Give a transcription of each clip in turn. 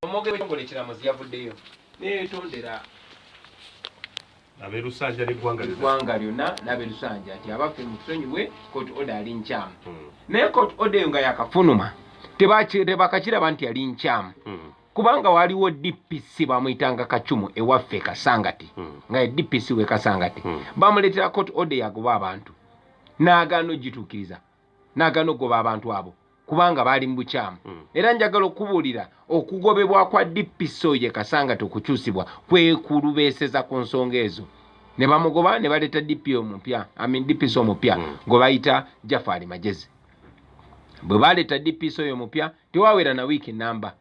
Omoge w'ekitongole ekiramuzi yavuddeyo neetondera abeerusanja n'eggwanga lyonna n'abeerusanja nti abaffe mutusonyiwe court order ali nkyamu. Naye court order eyo nga yakafunuma tebakakiraba nti yali nkyamu kubanga waliwo DPC bamuyitanga Kacumu ewaffe Kasangati nga DPC we Kasangati bamuleetera court order yagoba abantu n'agaana ogituukiriza n'agaana ogoba abantu abo kubanga bali mu bukyamu. Era njagala okubuulira okugobebwa kwa DPC oye Kasangati okukyusibwa kwekulubeeseza ku nsonga ezo. Ne bamugoba ne baleeta DPC omupya gwe bayita Jafari Magezi. Bwe baleeta DPC oyo omupya tewawera na wiiki namba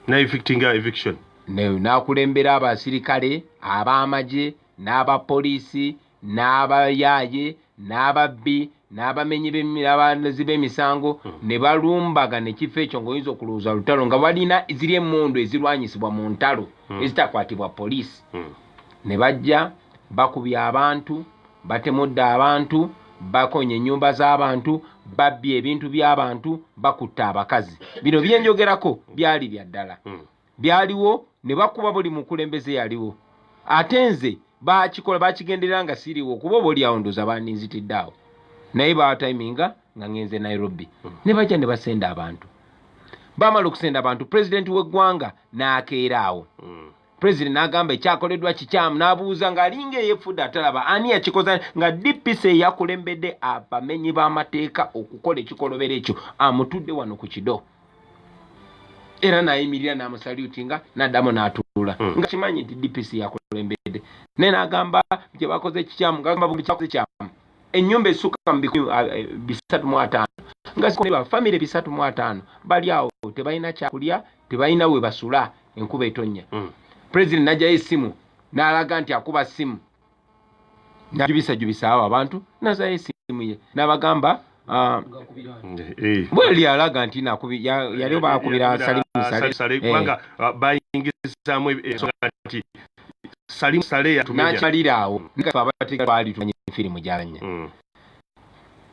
na eviction n'akulembera abasirikale ab'amagye n'abapoliisi n'abayaaye n'ababbi n'abamenyi b'abanzi b'emisango ne balumbaga n'ekifo ekyo ng'oyinza okulowooza lutalo nga balina ziri emmundu ezirwanyisibwa mu ntalo ezitakwatibwa poliisi. Ne bajja bakubya abantu, batemudde abantu, bakonya ennyumba z'abantu, babbye ebintu by'abantu, bakutta abakazi. Bino bye njogerako byali bya ddala. Byaliwo ne bakuba buli mukulembeze yaliwo. Ate nze bakigenderera nga siriwo kuba boli awo ndoza baninzitidde awo. Naye baatayiminga nga ngenze Nairobi. Ne bajja ne basenda abantu. Bamala okusenda abantu, pulezidenti w'eggwanga n'akeera awo. President n'agamba ekyakoleddwa kikyamu n'abuuza ng'alinga eyefudde atalaba ani yakikoza nga DPC yakulembedde abamenyi b'amateeka okukola ekikolobero ekyo amutudde wano ku kido. Era n'ayimirira n'amusalutinga n'addamu n'atuula nga kimanyi nti DPC yakulembedde. Naye n'agamba gye bakoze ekikyamu ng'agamba buli kyakoze kyamu. Ennyumba esukka mu 350 nga zikolebwa famire 350 bali awo tebalina kyakulya, tebalina we basula, enkuba etonnya. President najjayo essimu n'alaga nti akuba ssimu najubisa awo abantu nazayo essimu ye n'abagamba bweli alaga nti yali bakubira Salimu kubanga bayingizaamu ensonga nti Salimu Sale n'akyalira awo ngafe abateeka baali tumanye firimu gyalanya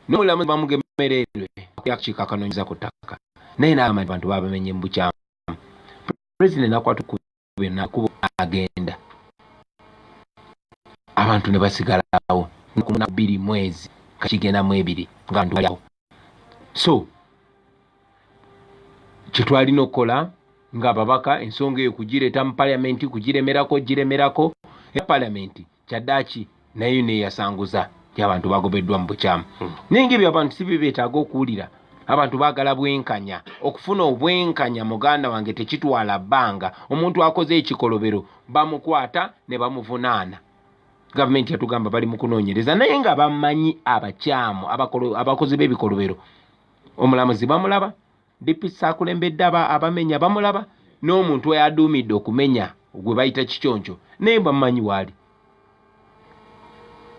n'omulamuzi bamugemererwe yakiika akanoonyeza ku ttaka naye n'agamba nti abantu babamenye mu bukyamu. President n'akwata nakubo agenda abantu ne basigalawo 12 mwezi kachigenda mu 2 nga ndu yawo. So kitwalina okola nga babaka ensonga eyo kugireta mu parliament kugiremerako ya parliament kyaddaaki nayo ne yasanguza y'abantu bagobeddwa mu bukyamu. Ningi by'abantu sibi beetaaga okuwulira. Abantu baagala bwenkanya okufuna obwenkanya muganda wange tekitwala bbanga. Omuntu akoze ekikolobero bamukwata ne bamuvunaana. Gavumenti yatugamba bali mu kunoonyereza naye nga bamanyi abakyamu abakozi b'ebikolobero. Omulamuzi bamulaba, DPC akulembedde abamenya bamulaba, n'omuntu eyaduumidde okumenya gwe bayita kikyonco naye bamumanyi waali.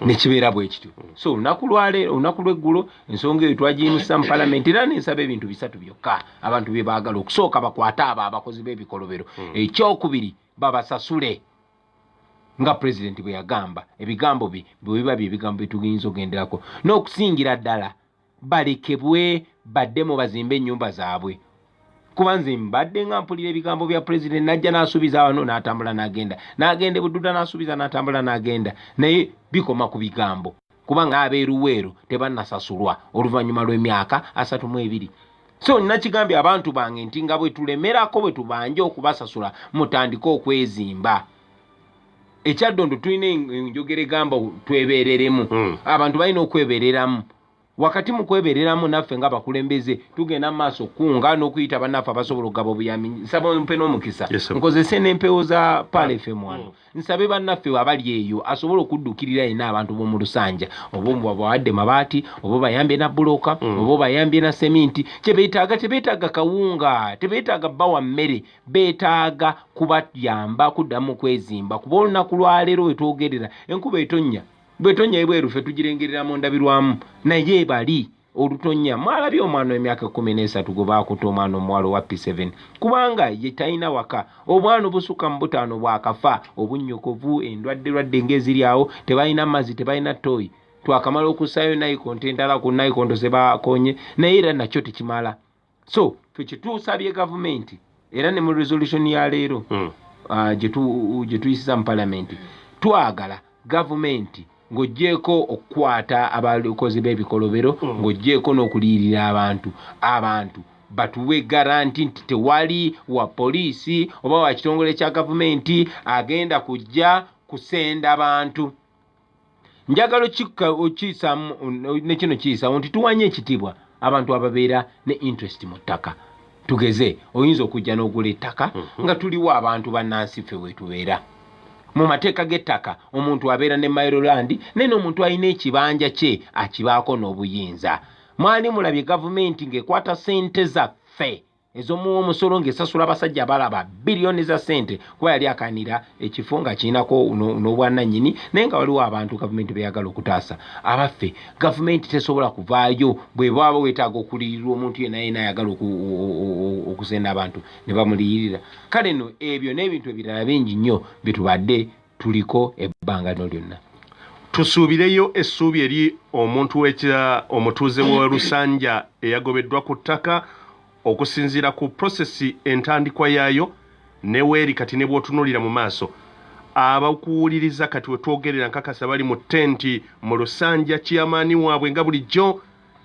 Nekibeera bwe kityo. So olunaku lw'eggulo ensonga eyo twagiyimusa mu parliament era n'ensaba ebintu 3 byokka abantu bye baagala. Okusooka bakwate abakozi b'ebikolobero. Ekyokubiri babasasule nga president bwe yagamba. Ebigambo bwe biba ebigambo bituyinza ogenderako. N'okusingira ddala balekebwe baddemu bazimbe ennyumba zaabwe. Kuba nze mbadde nga mpulira ebigambo bya president najja n'asuubiza wano n'atambula n'agenda. N'agenda Budduda n'asuubiza n'atambula n'agenda. Naye bikoma ku bigambo. Kubanga abeeruweero tebannasasulwa oluvannyuma lw'emyaka 32. So nakigambye abantu bange nti nga bwe tulemerako bwe tubanja okubasasula mutandika okwezimba. Ekyaddondo tulina enjogera egamba twebeereremu. Abantu balina okwebeereramu. Wakati mu kwebeereramu naffe nga bakulembeze tugenda maaso kunga n'okuyita bannaffe abasobola okugaba obuyambi. Nsaba mpe n'omukisa nkozese n'empewo za Pale FM wano. Nsabe bannaffe abali eyo asobola okuddukirira yenna abantu b'omu Lusanja oba bawadde mabaati oba bayambye na buloka oba bayambye na seminti. Kye tebeetaaga kawunga, tebeetaaga bawa mmere, beetaaga kubayamba kuddamu kwezimba. Kuba olunaku lwaleero we twogerera enkuba etonnya. Bwetonya ebweru ffe tugirengerera mu ndabirwamu naye bali olutonya. Mwalabye omwana w'emyaka 13 gwe baakuta omwana omuwala wa P7 kubanga ye talina waka. Obwana obusukka mu 5 bwakafa obunnyokovu endwadde ng'eziri awo tebalina mazzi tebalina toyi. Twakamala okusaayo nayikondo endala ku nayikondo ze bakonye naye era nakyo tekimala. So kyetusabye gavumenti era ne mu resolution ya leero gye tuyisiza mu palamenti twagala gavumenti ng'oggyeko okukwata abakozi b'ebikolobero ng'oggyeko n'okuliyirira abantu batuwe garanti nti tewali wa poliisi oba wa kitongole kya gavumenti agenda kujja kusenda abantu. Njagala okiisamu ne kino kiyisamu nti tuwanye ekitibwa abantu ababeera ne interest mu ttaka. Tugeze oyinza okujja n'ogula ettaka nga tuliwo abantu bannansi ffe wetubeera. Mu mateeka g'ettaka omuntu abeera ne Maryland naye n'omuntu alina ekibanja kye akibaako n'obuyinza. Mwali mulabye gavumenti ng'ekwata ssente zaffe ez'omuwa omusolo ng'esasula abasajja abalaba biliyoni za ssente kuba yali akanira ekifo nga kirinako n'obwannannyini naye nga waliwo abantu gavumenti beyagala okutaasa. Abaffe gavumenti tesobola kuvaayo bwe bwaba weetaaga okuliyirirwa omuntu yenna ayagala okusenda abantu ne bamuliyirira. Kale nno ebyo n'ebintu ebirala bingi nnyo bye tubadde tuliko ebbanga lino lyonna. Tusuubireyo essuubi eri omuntu omutuuze wa Lusanja eyagobeddwa ku ttaka okusinziira ku prosesi entandikwa yaayo ne weeri kati ne bw'otunuulira mu maaso. Abakuwuliriza kati we twogerera nkakasa bali mu tenti mu Lusanja kiyamaani waabwe nga bulijjo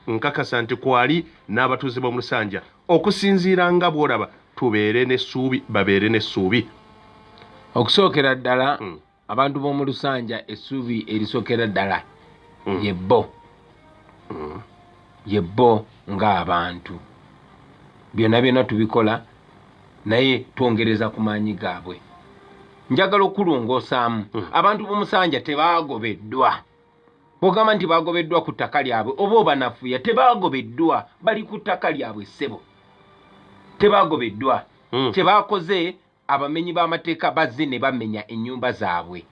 nkakasa nti kwali n'abatuuze b'omu Lusanja okusinziira nga bw'olaba tubeere n'essuubi babeere n'essuubi. Okusookera ddala abantu b'omu Lusanja essuubi erisookera ddala yebbo ng'abantu byonna tubikola naye twongereza ku maanyi gaabwe. Njagala okulongoosaamu abantu b'omusanja tebaagobeddwa. Bw'ogamba nti baagobeddwa ku ttaka lyabwe oba obanafuya tebaagobeddwa bali ku ttaka lyabwe ssebo tebaagobeddwa. Tebaakoze abamenyi b'amateeka bazze ne bamenya ennyumba zaabwe.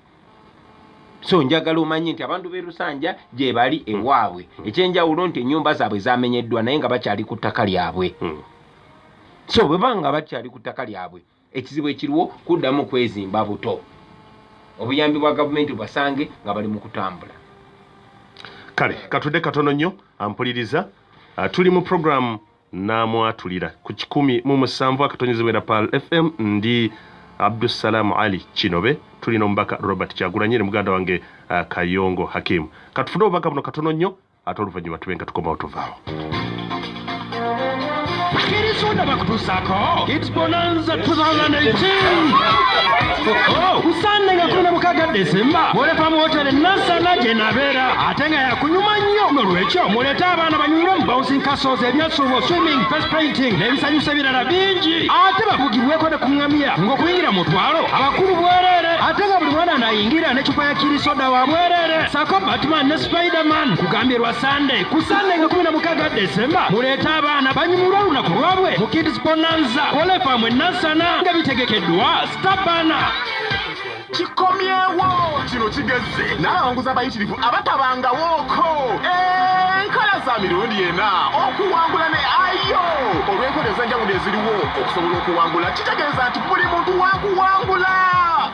So njagala omanyi nti abantu b'e Lusanja gye bali ewaabwe ekyenjawulo nti ennyumba zaabwe zamenyeddwa naye nga bakyali ku ttaka lyabwe. So bwe banga bakyali ku ttaka lyabwe ekizibu ekiriwo kuddamu kwezimba buto obuyambi bwa gavumenti basange nga bali mu kutambula. Kale katudde katono nnyo ampuliriza tuli mu programu namwatulira ku 107 akatonyezebwa Pal FM ndi Abdussalam Ali Kinobe tulina omubaka Robert Kyagulanyi ne muganda wange Kayongo Hakim. Katufune obubaka buno katono nnyo ate oluvannyuma tubenga tukomawo tuvaawo. Kirisonda bakutuusako Kids Bonanza 2018 Usande nga 16 Desemba Molefa mu hoteli Nansana gye nabeera ate nga yakunyuma nnyo n'olwekyo muleeta abaana banyumire mu bouncing castles ebyasuubo swimming face painting n'ebisanyusa ebirala bingi ate bavugibweko ne kuŋŋamya ng'okuyingira mu twalo abakulu bwereere ate nga buli mwana anayingira n'ecupa ya kirisoda wa bwereere sako Batman ne Spiderman kugambye lwa Sunday ku Sunday nga 16 Desemba muleeta abaana banyumirwa lunaku lwabwe mu Kids Bonanza Molefa mu Nansana nga bitegekeddwa Stabana kikomyewo kino kigeze n'abanguza abayitirivu abatabangawooko enkola za mirundi ena okuwangula ne ayo olw'enkola ez'enjawulo eziriwo okusobola okuwangula kitegeeza nti buli muntu wakuwangula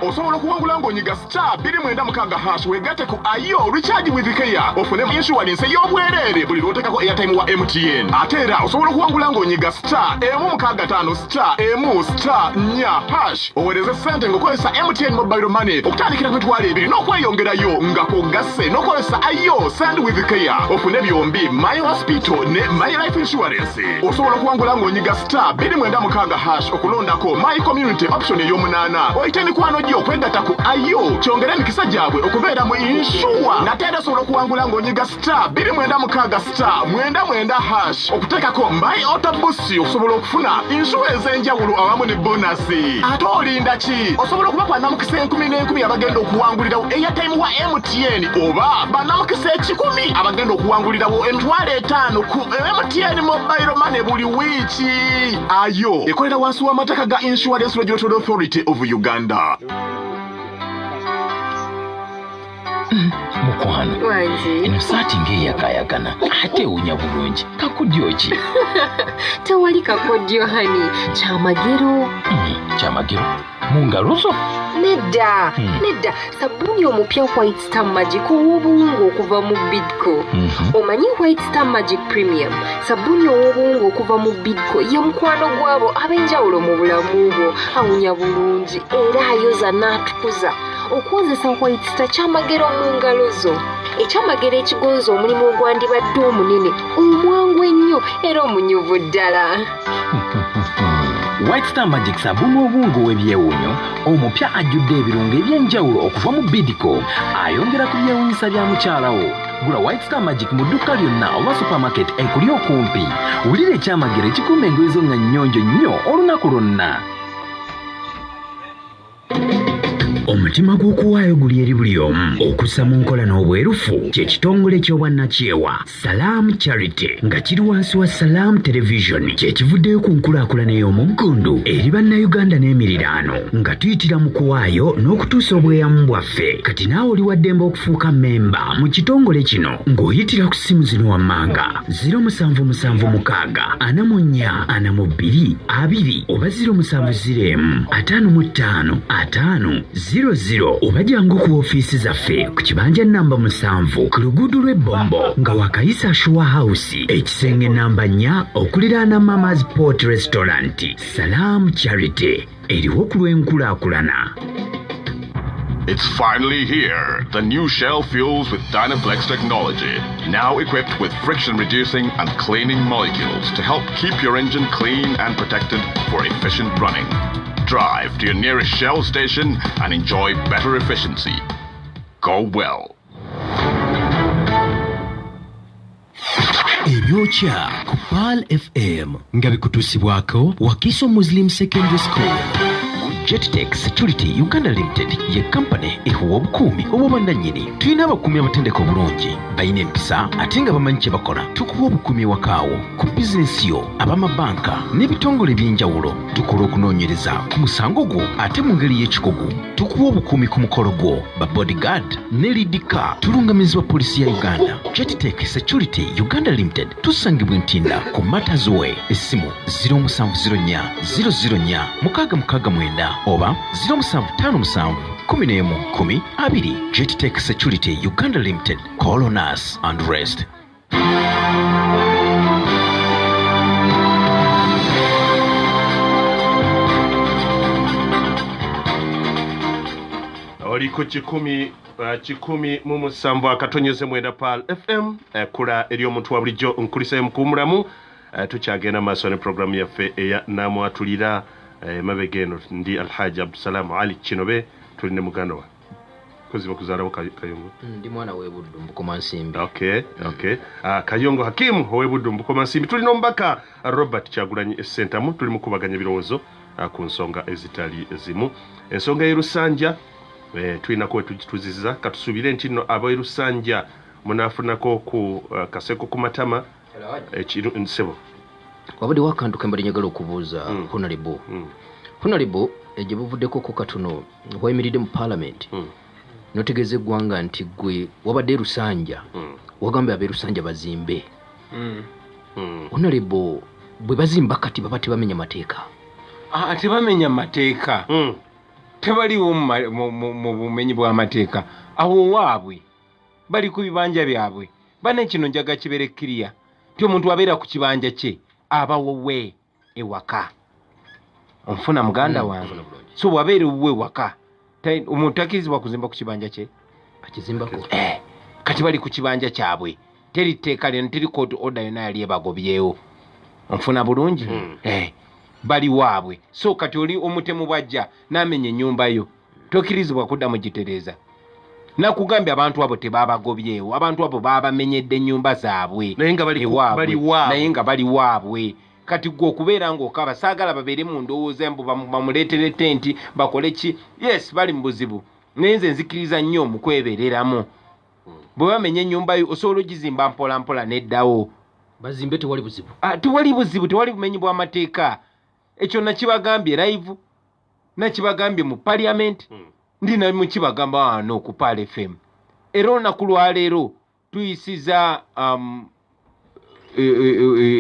osobola okuwangula ng'onyiga *296# weegatte ku ayo recharge with care ofune insurance ey'obwereere buli lw'oteekako airtime wa MTN ate era osobola okuwangula ng'onyiga *165*4# oweereze ssente ng'okozesa MTN mobile money okutandikira ku mitwalo 2 n'okweyongerayo nga k'ogasse n'okozesa ayo send with care ofune byombi my hospital ne my life insurance osobola okuwangula ng'onyiga *296# okulondako my community option ey'omunaana oyite mikwano gyo okwegatta ku ayo kyongera emikisa gyabwe okubeera mu inshuwa nate era osobola okuwangula ng'onyiga *296*99# okuteekako my autobus okusobola okufuna inshuwa ez'enjawulo awamu ne bonasi ate olinda ki osobola okuba bannamukisa 10,000 abagenda okuwangulirawo airtime wa MTN oba bannamukisa 10,000 abagenda okuwangulirawo $5,000 ku MTN mobile money buli wiiki ayo ekolera wansi w'amateeka ga Insurance Regulatory Authority of Uganda. mukwano Wanji. eno saati ng'eyakayagana ate ewunya bulungi kakodyo ki Tewali kakodyo hani kyamagero. kyamagero mu ngalo zo? Nedda sabuni omupya White Star Magic ow'obuwungu okuva mu Bidco. Omanyi White Star Magic Premium sabuni ow'obuwungu okuva mu Bidco ye mukwano gwabo ab'enjawulo mu bulamu bwo, awunya bulungi era ayoza n'atukuza. Okukozesa White Star kyamagero mu ngalo zo, ekyamagero ekigonza omulimu ogwandibadde omunene, omwangu ennyo era omunyuvu ddala. White Star Magic sabuni obungu w'ebyewuunyo omupya ajjudde ebirungo eby'enjawulo okuva mu Bidco, ayongera ku byewuunyisa bya mukyalawo. Gula White Star Magic mu dduuka lyonna oba supermarket ekuli okumpi. Wulira ekyamagero ekikuuma engoye zo nga nnyonjo nnyo olunaku lwonna. Omutima gw'okuwaayo guli eri buli omu okussa mu nkola n'obwerufu ky'ekitongole ky'obwannakyewa Salam Charity nga kiri wansi wa Salam Television kyekivuddeyo ku nkulaakulana ey'omuggundu eri bannayuganda n'emiriraano nga tuyitira mu kuwaayo n'okutuusa obweyamu bwaffe. Kati naawe oli wa ddembe okufuuka memba mu kitongole kino ng'oyitira ku ssimu zino wammanga 07744442 oba 070555 00 oba jangu ku ofiisi zaffe ku kibanja namba 7 ku luguudo lw'Ebombo nga wakayisa Shua House ekisenge namba 4 okuliraana Mama's Port Restaurant. Salam Charity eriwo ku lw'enkulaakulana. It's finally here. The new Shell fuels with Dynaflex technology. Now equipped with friction-reducing and cleaning molecules to help keep your engine clean and protected for efficient running. Drive to your nearest Shell station and enjoy better efficiency. Go well. Ebyocha ku Pearl FM nga bikutuusibwako Wakiso Muslim Secondary School. Jetitech Security Uganda Limited ye company ehuwa obukuumi obw'obwannannyini. Tulina abakuumi abatendeka obulungi, balina empisa ate nga bamanyi kye bakola. Tukuwa obukuumi ewakaawo ku bizinensi yo, ab'amabanka n'ebitongole eby'enjawulo. Tukola okunoonyereza ku musango gwo ate mu ngeri y'ekikugu. Tukuwa obukuumi ku mukolo gwo, ba bodyguard ne lidika. Tulungamizibwa poliisi ya Uganda. Jetitech Security Uganda Limited tusangibwa Ntinda ku Matters Way. Essimu 0704 004 669 oba 0757 11 Jetitech Security Uganda Limited. Call on us and rest. oliko kikumi mu musanvu akatonyeze mwenda Pearl FM kula eri omuntu wa bulijjo nkulisa mukumulamu. Tukyagenda maaso ne programu yaffe eya namwatulira mabegeno ndi Alhaji Abdusalam Ali Kinobe tuli ne muganda wa koziba kuzalawo Kayongo ndi mwana w'ebuddu Mbukoma Nsimbi. Okay. Kayongo Hakim w'ebuddu Mbukoma Nsimbi. Tuli n'omubaka Robert Kyagulanyi Essentamu tuli mu kubaganya birowoozo ku nsonga ezitali ezimu. Ensonga y'Erusanja tulina ko tuziza katusuubire nti nno ab'Erusanja munafunako ku kaseko ku matama ekiro nsebo wabudde wakantu kembali njagala okubuuza Honorable. Honorable gye buvuddeko ko katono wayimiridde mu Parliament notegeeza eggwanga nti gwe wabadde Erusanja wagambye ab'Erusanja bazimbe. Honorable bwe bazimba kati baba tebamenya mateeka. Tebamenya mateeka. Tebaliwo mu bumenyi bw'amateeka. Awo waabwe bali ku bibanja byabwe. Bane kino njaga kibere kiriya ti omuntu abeera ku kibanja kye abawowe ewaka. Onfuna muganda wange. So wabeera uwe waka omuntu akirizibwa kuzimba ku kibanja kye akizimbako. Kati bali ku kibanja kyabwe teri tteeka lino teri court order yonna yali ebagobyewo. Onfuna bulungi. Bali waabwe. So kati oli omutemu bwajja n'amenya ennyumba yo tokirizibwa kuddamu gitereeza. Nakugambye abantu abo tebabagobyewo, abantu abo babamenyedde ennyumba zaabwe naye nga bali waabwe. Kati gwe okubeera ng'okaba saagala babeere mu ndowooza mbu bamuleetere tenti bakole ki. Yes, bali mu buzibu naye nze nzikiriza nnyo mu kwebeereramu. Bwe bamenya ennyumba yo osobola ogizimba mpola mpola neddawo. Bazimbe tewali buzibu. Tewali buzibu, tewali bumenyi bw'amateeka. Ekyo nakibagambye live, nakibagambye mu Parliament, ndi na mu kibagamba wano ku Pearl FM. Era olunaku lwaleero tuyisiza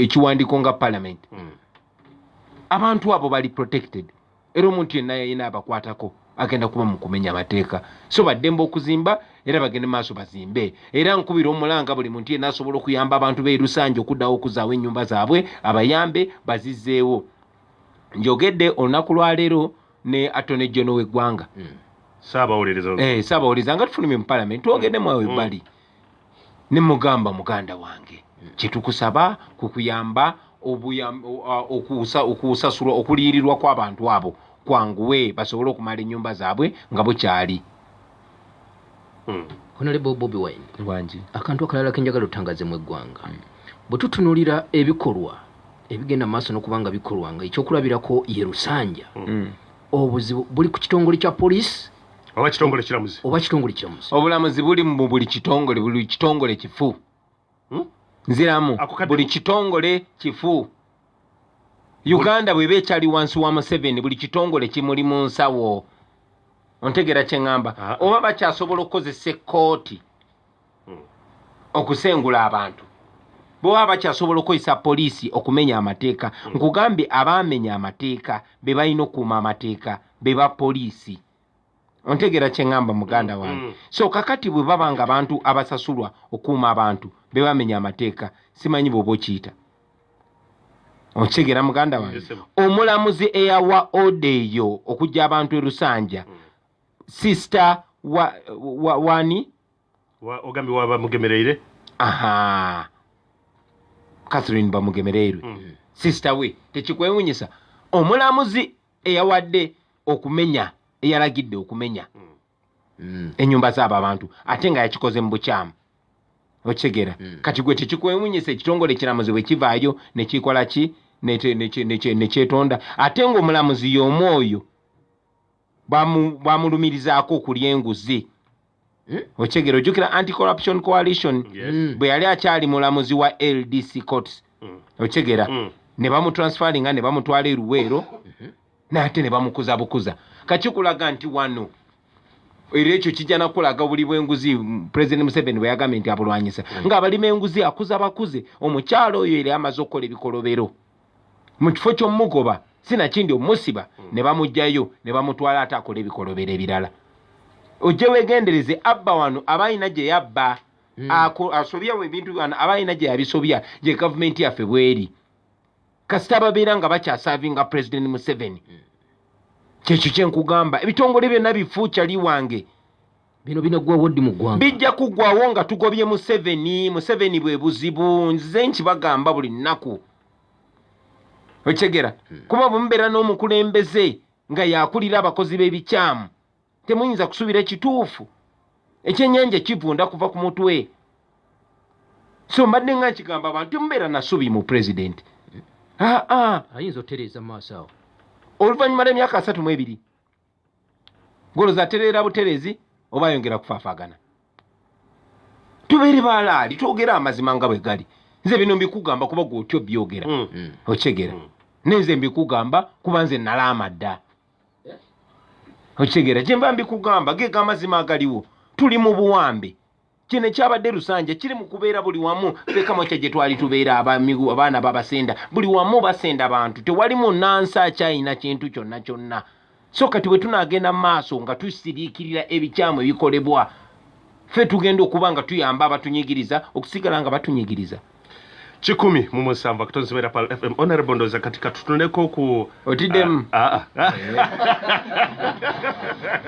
ekiwandiiko nga Parliament. Abantu abo bali protected. era omuntu yenna yayina abakwatako agenda kuba mu kumenya amateeka so baddembe okuzimba era bagende maaso bazimbe era nkubira omulanga buli muntu yenna asobola okuyamba abantu b'e Lusanje okuddawo okuzaawo ennyumba zaabwe abayambe bazizzeewo njogedde olunaku lwaleero ne Attorney General w'eggwanga Saabawoleza nga tufulumye mu Parliament twogedde mwawe bali ne mugamba muganda wange kyetukusaba kukuyamba okusasula okuliyirirwa kw'abantu abo kwanguwe basobole okumala ennyumba zaabwe nga bukyali Honorable Bobi Wine wangi akantu akalala kenjagala otangaze mu eggwanga bwe tutunuulira ebikolwa ebigenda maaso n'okubanga bikolwa nga ekyokulabirako ye Lusanja obuzibu buli ku kitongole kya poliisi oba kitongole kiramuzi obulamuzi buli mu buli kitongole kifu nziramu buli kitongole kifu Uganda bweba ekyali wansi wa Museveni buli kitongole kimuli mu nsawo ontegera kye ŋŋamba oba bakyasobola okukozesa ekkooti okusengula abantu bw'oba bakyasobola okukozesa poliisi okumenya amateeka nkugambye abaamenya amateeka be balina okukuuma amateeka be ba poliisi ontegera kye ŋŋamba muganda wange so kakati bwe baba nga abantu abasasulwa okukuuma abantu be bamenya amateeka simanyi bw'oba okiyita ontegera muganda wange omulamuzi eyawa odeeyo okujja abantu e Lusanja sister wani ogambi wa Bamugemereire Catherine Bamugemereire sister we tekikwewunyisa omulamuzi eyawadde okumenya eyalagidde okumenya ennyumba z'abo abantu ate nga yakikoze mu bukyamu okigera kati gwe tekikwewunyisa ekitongole kiramuzi bwe kivaayo ne kikola ki ne kyetonda ate ng'omulamuzi y'omu oyo bamulumirizaako okulya enguzi okigera ojjukira Anti-Corruption Coalition bwe yali akyali mulamuzi wa LDC Courts okigera ne bamutransferinga ne bamutwala e Luweero n'ate ne bamukuza bukuza kakikulaga nti wano era ekyo kijja nakulaga buli bw'enguzi President Museveni bwe yagambye nti abulwanyisa ng'abalima enguzi akuza bakuze omukyalo oyo yali amaze okukola ebikolobero mu kifo ky'omugoba sinakindi omusiba ne bamugjayo ne bamutwala ate akola ebikolobero ebirala ojje weegendereze abba wano abalina gye yabba asobyawo ebintu wano abalina gye yabisobya gye gavumenti yaffe bweri kasita babeera nga bakyasavinga President Museveni kyekyo kyenkugamba ebitongole byonna bifuukyali wange bino binaggwawo ddi mu ggwanga bijja kuggwawo nga tugobye Museveni bwe buzibu nzize nkibagamba buli nnaku okigera kuba bwemubeera n'omukulembeze nga yakulira abakozi b'ebikyamu temuyinza kusuubira ekituufu ekyennyanja kivunda kuva ku mutwe so mbadde nga nkigamba abantu temubeera nasubi mu pulezidenti ayinza otereeza maaso awo oluvannyuma lw'emyaka 32 goloza atereera buterezi oba ayongera kufaafagana tubeere baalaali twogera amazima nga bwe gali nze bino mbikugamba kuba gwe otyo byogera okigera nenze mbikugamba kuba nze nalaama dda okigera kye mba mbikugamba geega amazima agaliwo tuli mu buwambe kino ekyabadde Lusanja kiri mu kubeera buli wamu fekamoca gye twali tubeera abaana babasenda buli wamu basenda bantu tewali munnansi akyayina kintu kyonna kyonna so kati bwe tunaagenda mu maaso nga tusiriikirira ebikyamu ebikolebwa ffe tugenda okuba nga tuyamba abatunyigiriza okusigala nga batunyigiriza 107 kutonzibera Pal FM Honorable Ndoza katika tutuneko ku otiddemu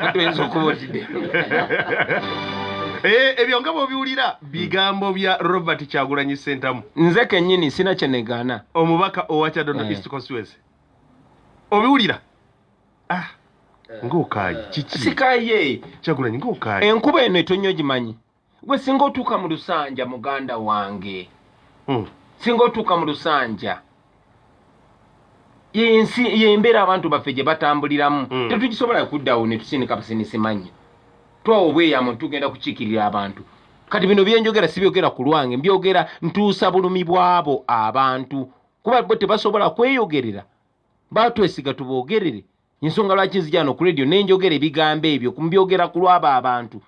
atwenza okuba otiddemu ebyo nga bw'obiwulira bigambo bya Robert Kyagulanyi Ssentamu nze kennyini sina kyenegaana omubaka owa Kyaddondo East Constituency obiwulira ng'okaayi kiki sikaye Kyagulanyi ng'okaayi enkuba eno etonnya ogimanyi gwe singa otuuka mu Lusanja muganda wange singa otuuka mu Lusanja yembeera abantu baffe gye batambuliramu tetugisobola kuddawo ne tusindika basinisimanyi twawa obweyamo tugenda kukiikirira abantu kati bino byenjogera sibyogera ku lwange mbyogera ntuusa bulumi bw'abo abantu kuba bo tebasobola kweyogerera batwesiga tuboogerere ensonga lwaki nzijano ku radio nenjogera ebigambo ebyo kumbyogera ku lw'abo abantu